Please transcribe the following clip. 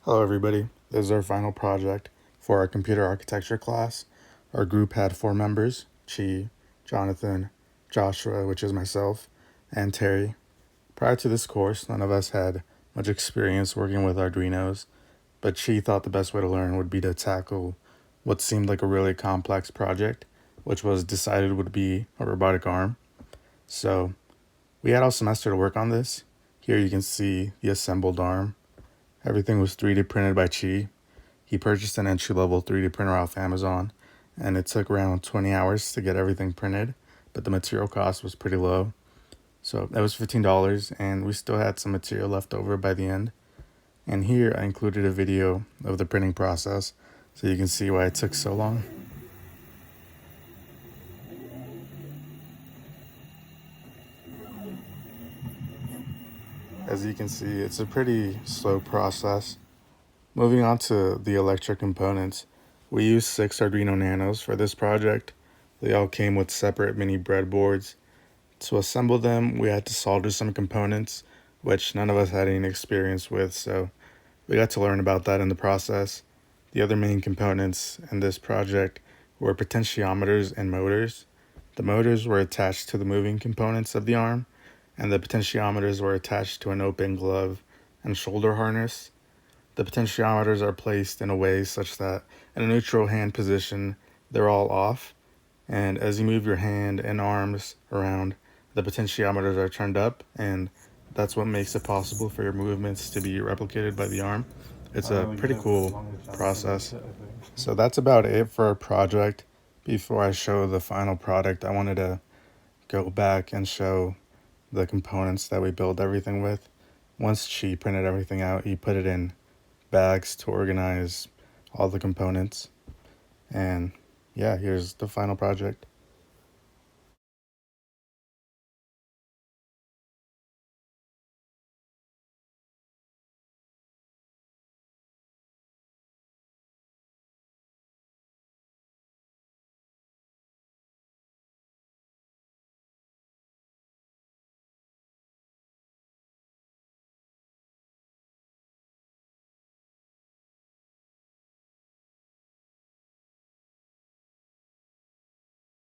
Hello everybody, this is our final project for our computer architecture class. Our group had 4 members, Chi, Jonathan, Joshua, which is myself, and Terry. Prior to this course, none of us had much experience working with Arduinos, but Chi thought the best way to learn would be to tackle what seemed like a really complex project, which was decided would be a robotic arm. So we had all semester to work on this. Here you can see the assembled arm. Everything was 3D printed by Chi. He purchased an entry-level 3D printer off Amazon, and it took around 20 hours to get everything printed, but the material cost was pretty low. So that was $15, and we still had some material left over by the end. And here I included a video of the printing process, so you can see why it took so long. As you can see, it's a pretty slow process. Moving on to the electric components, we used 6 Arduino Nanos for this project. They all came with separate mini breadboards. To assemble them, we had to solder some components, which none of us had any experience with, so we got to learn about that in the process. The other main components in this project were potentiometers and motors. The motors were attached to the moving components of the arm, and the potentiometers were attached to an open glove and shoulder harness. The potentiometers are placed in a way such that in a neutral hand position, they're all off, and as you move your hand and arms around, the potentiometers are turned up, and that's what makes it possible for your movements to be replicated by the arm. It's a pretty cool process. So that's about it for our project. Before I show the final product, I wanted to go back and show the components that we built everything with. Once she printed everything out, he put it in bags to organize all the components. And yeah, here's the final project.